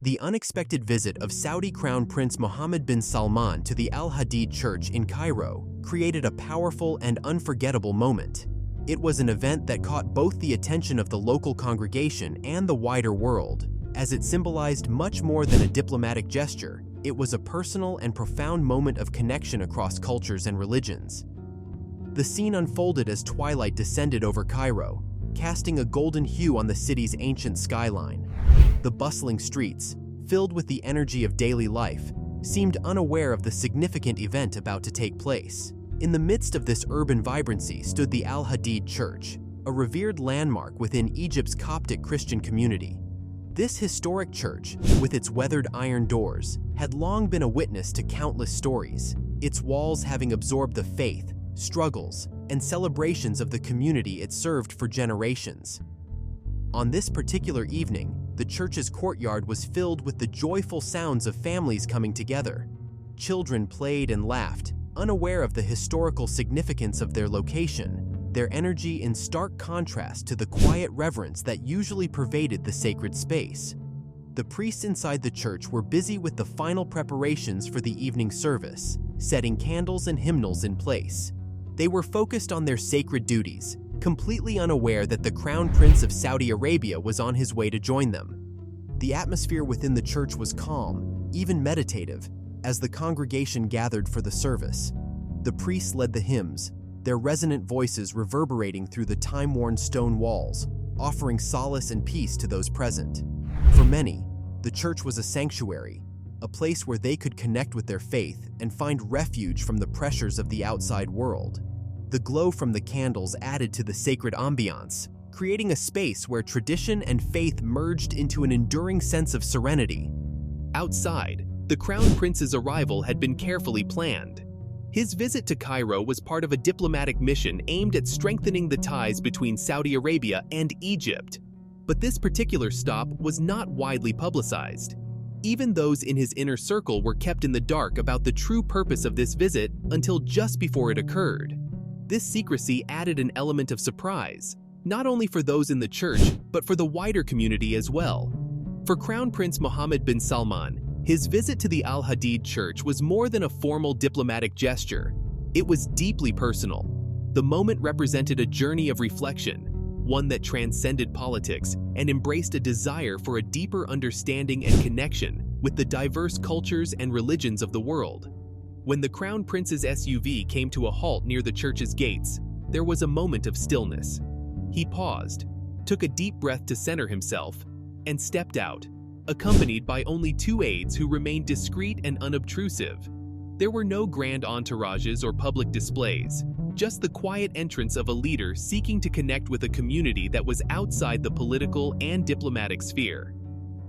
The unexpected visit of Saudi Crown Prince Mohammed bin Salman to the Al-Hadid Church in Cairo created a powerful and unforgettable moment. It was an event that caught both the attention of the local congregation and the wider world, as it symbolized much more than a diplomatic gesture. It was a personal and profound moment of connection across cultures and religions. The scene unfolded as twilight descended over Cairo, casting a golden hue on the city's ancient skyline. The bustling streets, filled with the energy of daily life, seemed unaware of the significant event about to take place. In the midst of this urban vibrancy stood the Al-Hadid Church, a revered landmark within Egypt's Coptic Christian community. This historic church, with its weathered iron doors, had long been a witness to countless stories, its walls having absorbed the faith, struggles, and celebrations of the community it served for generations. On this particular evening, the church's courtyard was filled with the joyful sounds of families coming together. Children played and laughed, unaware of the historical significance of their location, their energy in stark contrast to the quiet reverence that usually pervaded the sacred space. The priests inside the church were busy with the final preparations for the evening service, setting candles and hymnals in place. They were focused on their sacred duties, completely unaware that the Crown Prince of Saudi Arabia was on his way to join them. The atmosphere within the church was calm, even meditative, as the congregation gathered for the service. The priests led the hymns, their resonant voices reverberating through the time-worn stone walls, offering solace and peace to those present. For many, the church was a sanctuary, a place where they could connect with their faith and find refuge from the pressures of the outside world. The glow from the candles added to the sacred ambiance, creating a space where tradition and faith merged into an enduring sense of serenity. Outside, the Crown Prince's arrival had been carefully planned. His visit to Cairo was part of a diplomatic mission aimed at strengthening the ties between Saudi Arabia and Egypt. But this particular stop was not widely publicized. Even those in his inner circle were kept in the dark about the true purpose of this visit until just before it occurred. This secrecy added an element of surprise, not only for those in the church, but for the wider community as well. For Crown Prince Mohammed bin Salman, his visit to the Al-Hadid Church was more than a formal diplomatic gesture. It was deeply personal. The moment represented a journey of reflection, one that transcended politics and embraced a desire for a deeper understanding and connection with the diverse cultures and religions of the world. When the Crown Prince's SUV came to a halt near the church's gates, there was a moment of stillness. He paused, took a deep breath to center himself, and stepped out, accompanied by only two aides who remained discreet and unobtrusive. There were no grand entourages or public displays, just the quiet entrance of a leader seeking to connect with a community that was outside the political and diplomatic sphere.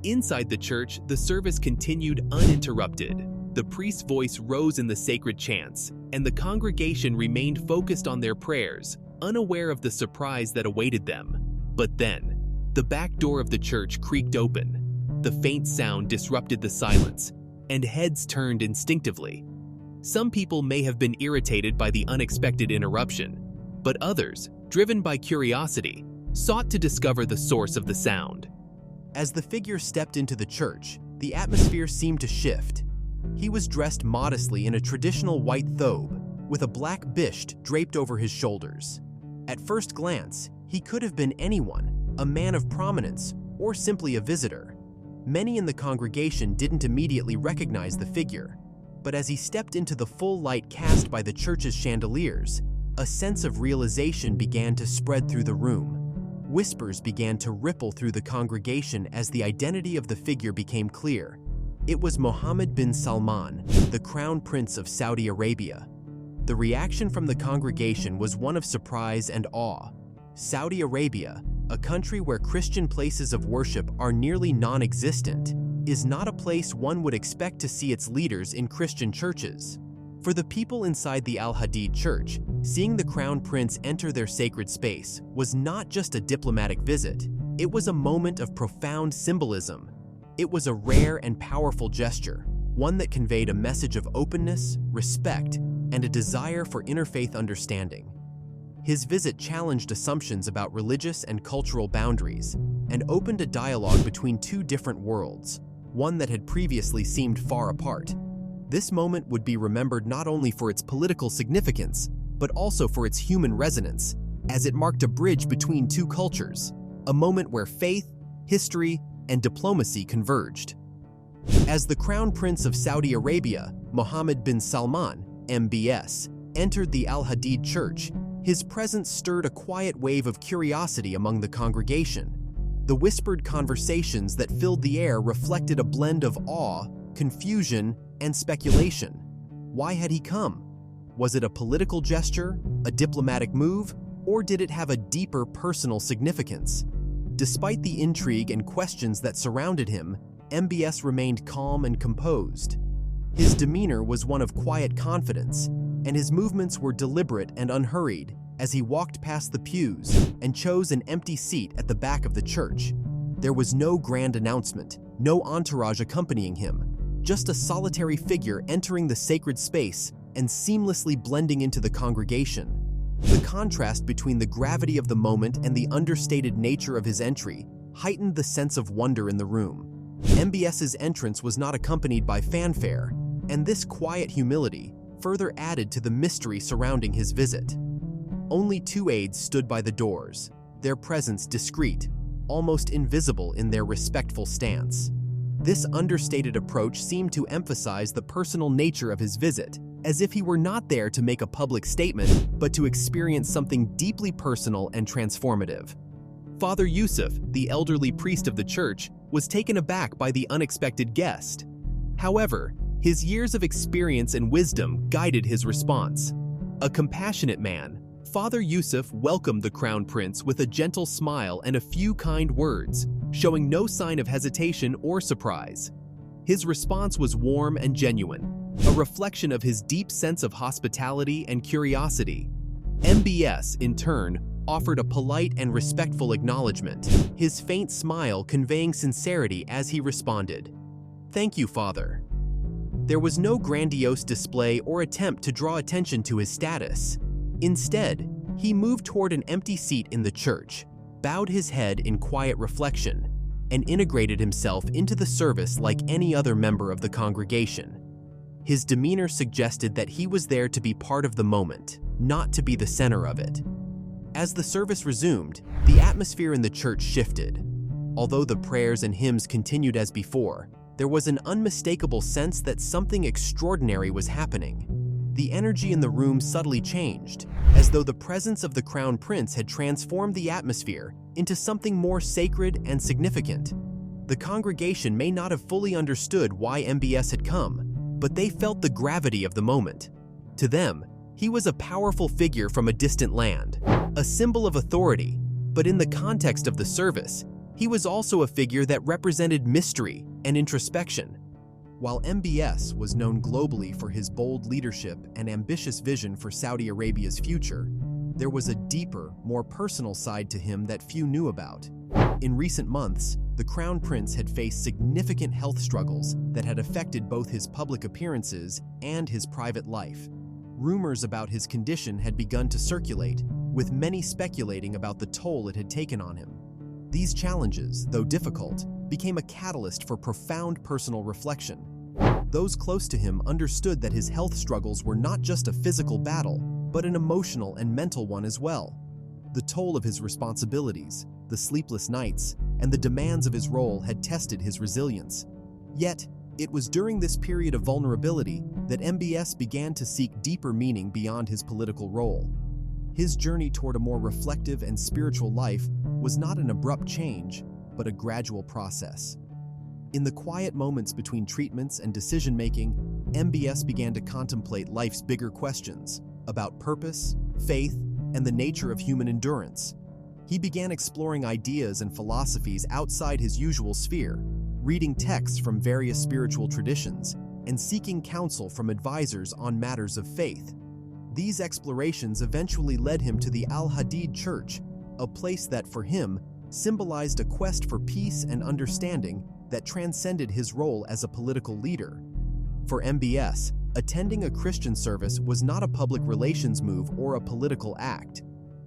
Inside the church, the service continued uninterrupted. The priest's voice rose in the sacred chants, and the congregation remained focused on their prayers, unaware of the surprise that awaited them. But then, the back door of the church creaked open. The faint sound disrupted the silence, and heads turned instinctively. Some people may have been irritated by the unexpected interruption, but others, driven by curiosity, sought to discover the source of the sound. As the figure stepped into the church, the atmosphere seemed to shift. He was dressed modestly in a traditional white thobe, with a black bisht draped over his shoulders. At first glance, he could have been anyone, a man of prominence, or simply a visitor. Many in the congregation didn't immediately recognize the figure, but as he stepped into the full light cast by the church's chandeliers, a sense of realization began to spread through the room. Whispers began to ripple through the congregation as the identity of the figure became clear. It was Mohammed bin Salman, the Crown Prince of Saudi Arabia. The reaction from the congregation was one of surprise and awe. Saudi Arabia, a country where Christian places of worship are nearly non-existent, is not a place one would expect to see its leaders in Christian churches. For the people inside the Al-Hadid Church, seeing the Crown Prince enter their sacred space was not just a diplomatic visit, it was a moment of profound symbolism. It was a rare and powerful gesture, one that conveyed a message of openness, respect, and a desire for interfaith understanding. His visit challenged assumptions about religious and cultural boundaries and opened a dialogue between two different worlds. one that had previously seemed far apart. This moment would be remembered not only for its political significance, but also for its human resonance, as it marked a bridge between two cultures, a moment where faith, history, and diplomacy converged. As the Crown Prince of Saudi Arabia, Mohammed bin Salman, MBS, entered the Al-Hadid Church, his presence stirred a quiet wave of curiosity among the congregation. The whispered conversations that filled the air reflected a blend of awe, confusion, and speculation. Why had he come? Was it a political gesture, a diplomatic move, or did it have a deeper personal significance? Despite the intrigue and questions that surrounded him, MBS remained calm and composed. His demeanor was one of quiet confidence, and his movements were deliberate and unhurried as he walked past the pews and chose an empty seat at the back of the church. There was no grand announcement, no entourage accompanying him, just a solitary figure entering the sacred space and seamlessly blending into the congregation. The contrast between the gravity of the moment and the understated nature of his entry heightened the sense of wonder in the room. MBS's entrance was not accompanied by fanfare, and this quiet humility further added to the mystery surrounding his visit. Only two aides stood by the doors, their presence discreet, almost invisible in their respectful stance. This understated approach seemed to emphasize the personal nature of his visit, as if he were not there to make a public statement, but to experience something deeply personal and transformative. Father Yusuf, the elderly priest of the church, was taken aback by the unexpected guest. However, his years of experience and wisdom guided his response. A compassionate man, Father Yusuf welcomed the Crown Prince with a gentle smile and a few kind words, showing no sign of hesitation or surprise. His response was warm and genuine, a reflection of his deep sense of hospitality and curiosity. MBS, in turn, offered a polite and respectful acknowledgement, his faint smile conveying sincerity as he responded, "Thank you, Father." There was no grandiose display or attempt to draw attention to his status. Instead, he moved toward an empty seat in the church, bowed his head in quiet reflection, and integrated himself into the service like any other member of the congregation. His demeanor suggested that he was there to be part of the moment, not to be the center of it. As the service resumed, the atmosphere in the church shifted. Although the prayers and hymns continued as before, there was an unmistakable sense that something extraordinary was happening. The energy in the room subtly changed, as though the presence of the Crown Prince had transformed the atmosphere into something more sacred and significant. The congregation may not have fully understood why MBS had come, but they felt the gravity of the moment. To them, he was a powerful figure from a distant land, a symbol of authority, but in the context of the service, he was also a figure that represented mystery and introspection. While MBS was known globally for his bold leadership and ambitious vision for Saudi Arabia's future, there was a deeper, more personal side to him that few knew about. In recent months, the Crown Prince had faced significant health struggles that had affected both his public appearances and his private life. Rumors about his condition had begun to circulate, with many speculating about the toll it had taken on him. These challenges, though difficult, became a catalyst for profound personal reflection. Those close to him understood that his health struggles were not just a physical battle, but an emotional and mental one as well. The toll of his responsibilities, the sleepless nights, and the demands of his role had tested his resilience. Yet, it was during this period of vulnerability that MBS began to seek deeper meaning beyond his political role. His journey toward a more reflective and spiritual life was not an abrupt change, but a gradual process. In the quiet moments between treatments and decision-making, MBS began to contemplate life's bigger questions about purpose, faith, and the nature of human endurance. He began exploring ideas and philosophies outside his usual sphere, reading texts from various spiritual traditions, and seeking counsel from advisors on matters of faith. These explorations eventually led him to the Al-Hadid Church, a place that, for him, symbolized a quest for peace and understanding that transcended his role as a political leader. For MBS, attending a Christian service was not a public relations move or a political act.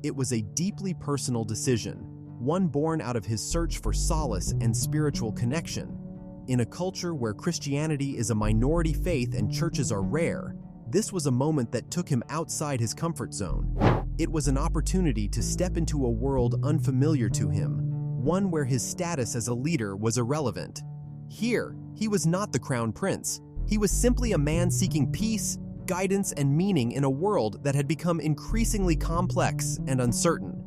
It was a deeply personal decision, one born out of his search for solace and spiritual connection. In a culture where Christianity is a minority faith and churches are rare, this was a moment that took him outside his comfort zone. It was an opportunity to step into a world unfamiliar to him, one where his status as a leader was irrelevant. Here, he was not the crown prince. He was simply a man seeking peace, guidance, and meaning in a world that had become increasingly complex and uncertain.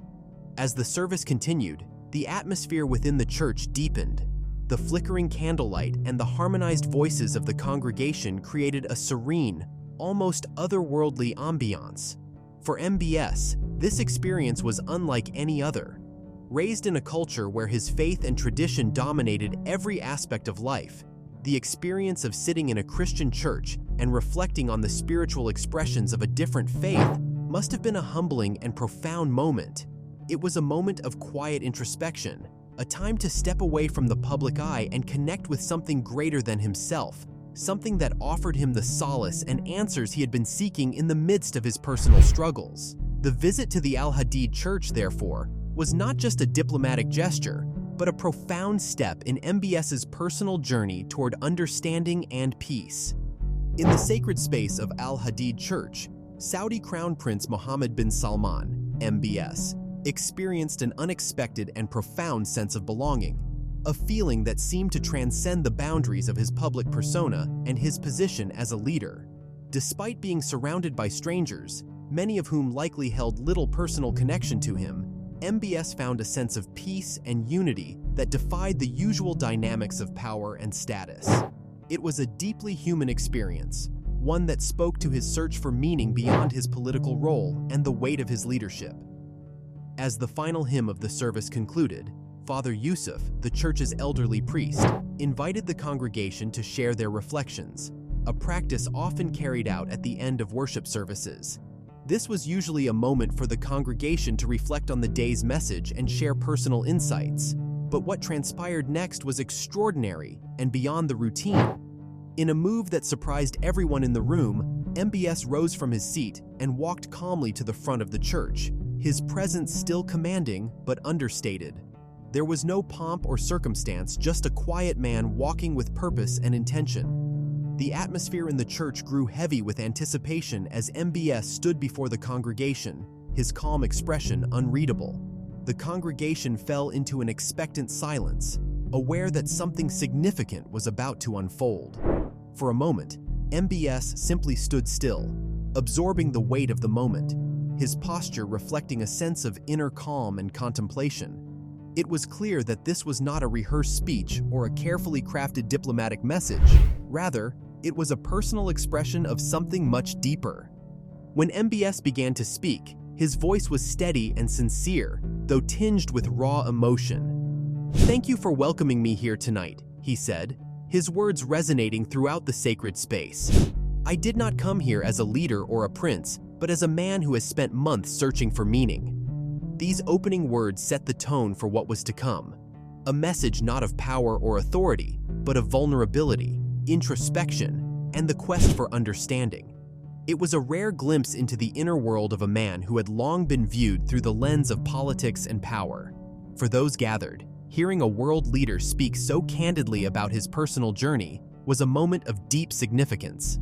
As the service continued, the atmosphere within the church deepened. The flickering candlelight and the harmonized voices of the congregation created a serene, almost otherworldly ambiance. For MBS, this experience was unlike any other. Raised in a culture where his faith and tradition dominated every aspect of life, the experience of sitting in a Christian church and reflecting on the spiritual expressions of a different faith must have been a humbling and profound moment. It was a moment of quiet introspection, a time to step away from the public eye and connect with something greater than himself, something that offered him the solace and answers he had been seeking in the midst of his personal struggles. The visit to the Al-Hadid church, therefore, was not just a diplomatic gesture, but a profound step in MBS's personal journey toward understanding and peace. In the sacred space of Al-Hadid Church, Saudi Crown Prince Mohammed bin Salman, MBS, experienced an unexpected and profound sense of belonging, a feeling that seemed to transcend the boundaries of his public persona and his position as a leader. Despite being surrounded by strangers, many of whom likely held little personal connection to him, MBS found a sense of peace and unity that defied the usual dynamics of power and status. It was a deeply human experience, one that spoke to his search for meaning beyond his political role and the weight of his leadership. As the final hymn of the service concluded, Father Yusuf, the church's elderly priest, invited the congregation to share their reflections, a practice often carried out at the end of worship services. This was usually a moment for the congregation to reflect on the day's message and share personal insights. But what transpired next was extraordinary and beyond the routine. In a move that surprised everyone in the room, MBS rose from his seat and walked calmly to the front of the church, his presence still commanding but understated. There was no pomp or circumstance, just a quiet man walking with purpose and intention. The atmosphere in the church grew heavy with anticipation as MBS stood before the congregation, his calm expression unreadable. The congregation fell into an expectant silence, aware that something significant was about to unfold. For a moment, MBS simply stood still, absorbing the weight of the moment, his posture reflecting a sense of inner calm and contemplation. It was clear that this was not a rehearsed speech or a carefully crafted diplomatic message. Rather, it was a personal expression of something much deeper. When MBS began to speak, his voice was steady and sincere, though tinged with raw emotion. "Thank you for welcoming me here tonight," he said, his words resonating throughout the sacred space. "I did not come here as a leader or a prince, but as a man who has spent months searching for meaning." These opening words set the tone for what was to come, a message not of power or authority, but of vulnerability, introspection, and the quest for understanding. It was a rare glimpse into the inner world of a man who had long been viewed through the lens of politics and power. For those gathered, hearing a world leader speak so candidly about his personal journey was a moment of deep significance.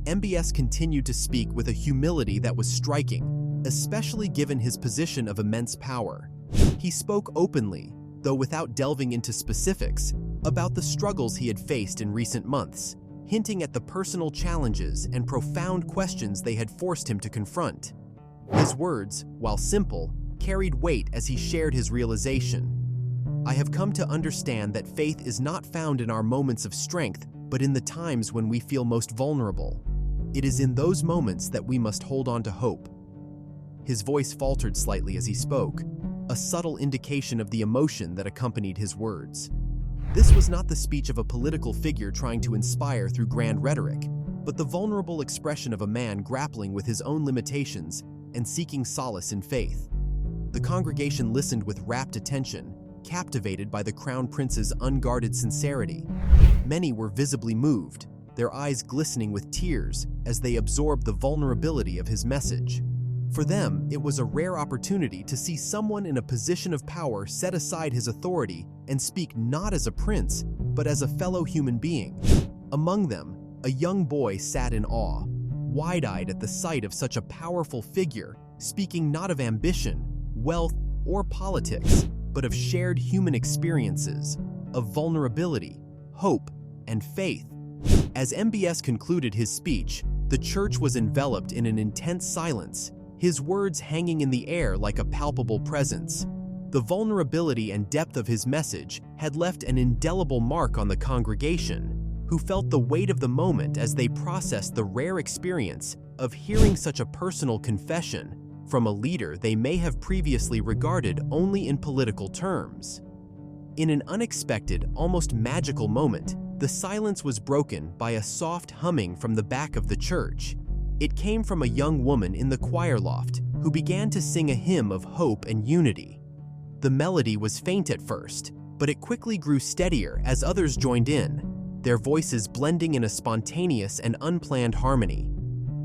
MBS continued to speak with a humility that was striking, especially given his position of immense power. He spoke openly, though without delving into specifics, about the struggles he had faced in recent months, hinting at the personal challenges and profound questions they had forced him to confront. His words, while simple, carried weight as he shared his realization. "I have come to understand that faith is not found in our moments of strength, but in the times when we feel most vulnerable. It is in those moments that we must hold on to hope." His voice faltered slightly as he spoke, a subtle indication of the emotion that accompanied his words. This was not the speech of a political figure trying to inspire through grand rhetoric, but the vulnerable expression of a man grappling with his own limitations and seeking solace in faith. The congregation listened with rapt attention, captivated by the Crown Prince's unguarded sincerity. Many were visibly moved, their eyes glistening with tears as they absorbed the vulnerability of his message. For them, it was a rare opportunity to see someone in a position of power set aside his authority and speak not as a prince, but as a fellow human being. Among them, a young boy sat in awe, wide-eyed at the sight of such a powerful figure, speaking not of ambition, wealth, or politics, but of shared human experiences, of vulnerability, hope, and faith. As MBS concluded his speech, the church was enveloped in an intense silence, his words hanging in the air like a palpable presence. The vulnerability and depth of his message had left an indelible mark on the congregation, who felt the weight of the moment as they processed the rare experience of hearing such a personal confession from a leader they may have previously regarded only in political terms. In an unexpected, almost magical moment, the silence was broken by a soft humming from the back of the church. It came from a young woman in the choir loft who began to sing a hymn of hope and unity. The melody was faint at first, but it quickly grew steadier as others joined in, their voices blending in a spontaneous and unplanned harmony.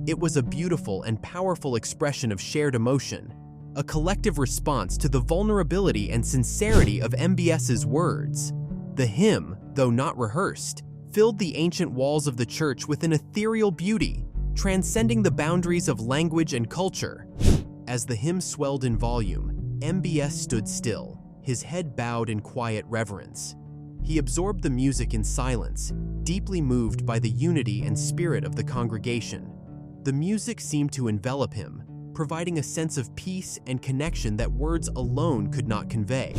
It was a beautiful and powerful expression of shared emotion, a collective response to the vulnerability and sincerity of MBS's words. The hymn, though not rehearsed, filled the ancient walls of the church with an ethereal beauty, transcending the boundaries of language and culture. As the hymn swelled in volume, MBS stood still, his head bowed in quiet reverence. He absorbed the music in silence, deeply moved by the unity and spirit of the congregation. The music seemed to envelop him, providing a sense of peace and connection that words alone could not convey.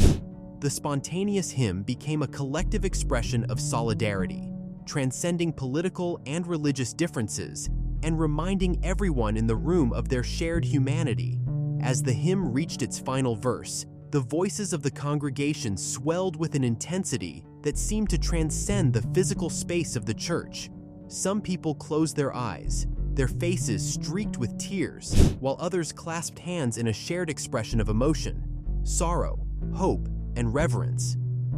The spontaneous hymn became a collective expression of solidarity, transcending political and religious differences and reminding everyone in the room of their shared humanity. As the hymn reached its final verse, the voices of the congregation swelled with an intensity that seemed to transcend the physical space of the church. Some people closed their eyes, their faces streaked with tears, while others clasped hands in a shared expression of emotion, sorrow, hope, and reverence.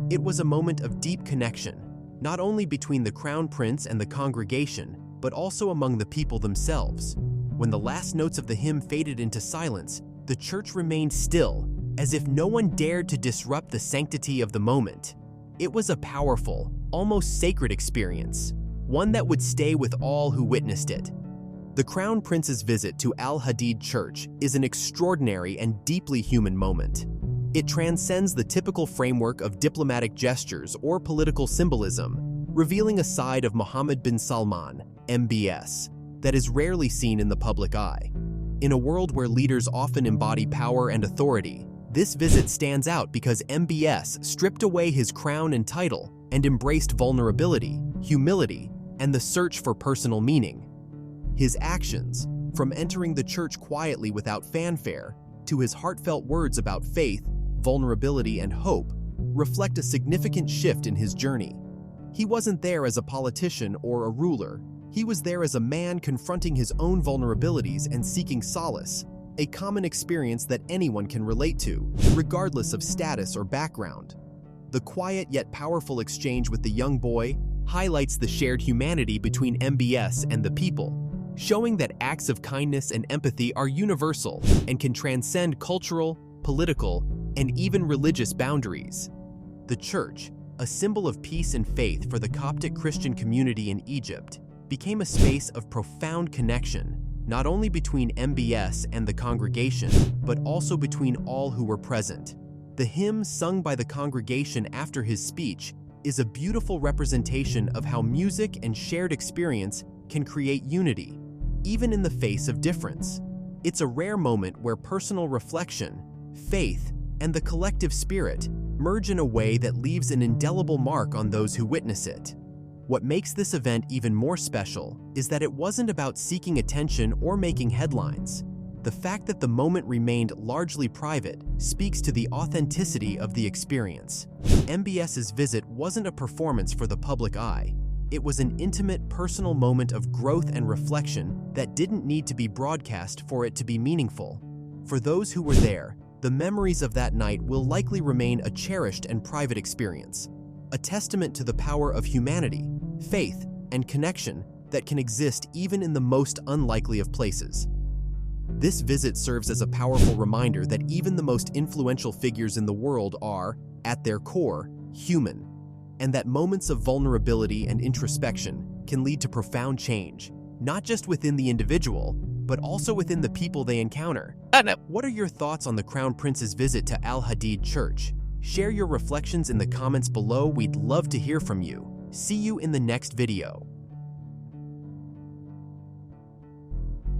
It was a moment of deep connection, not only between the Crown Prince and the congregation, but also among the people themselves. When the last notes of the hymn faded into silence, the church remained still, as if no one dared to disrupt the sanctity of the moment. It was a powerful, almost sacred experience, one that would stay with all who witnessed it. The Crown Prince's visit to Al Hadid Church is an extraordinary and deeply human moment. It transcends the typical framework of diplomatic gestures or political symbolism, revealing a side of Mohammed bin Salman, MBS, that is rarely seen in the public eye. In a world where leaders often embody power and authority, this visit stands out because MBS stripped away his crown and title and embraced vulnerability, humility, and the search for personal meaning. His actions, from entering the church quietly without fanfare to his heartfelt words about faith, vulnerability, and hope, reflect a significant shift in his journey. He wasn't there as a politician or a ruler. He was there as a man confronting his own vulnerabilities and seeking solace, a common experience that anyone can relate to, regardless of status or background. The quiet yet powerful exchange with the young boy highlights the shared humanity between MBS and the people, showing that acts of kindness and empathy are universal and can transcend cultural, political, and even religious boundaries. The church, a symbol of peace and faith for the Coptic Christian community in Egypt, became a space of profound connection, not only between MBS and the congregation, but also between all who were present. The hymn sung by the congregation after his speech is a beautiful representation of how music and shared experience can create unity, even in the face of difference. It's a rare moment where personal reflection, faith, and the collective spirit merge in a way that leaves an indelible mark on those who witness it. What makes this event even more special is that it wasn't about seeking attention or making headlines. The fact that the moment remained largely private speaks to the authenticity of the experience. MBS's visit wasn't a performance for the public eye. It was an intimate, personal moment of growth and reflection that didn't need to be broadcast for it to be meaningful. For those who were there, the memories of that night will likely remain a cherished and private experience, a testament to the power of humanity, faith, and connection that can exist even in the most unlikely of places. This visit serves as a powerful reminder that even the most influential figures in the world are, at their core, human. and that moments of vulnerability and introspection can lead to profound change, not just within the individual, but also within the people they encounter. What are your thoughts on the Crown Prince's visit to Al Hadid Church? Share your reflections in the comments below. We'd love to hear from you. See you in the next video.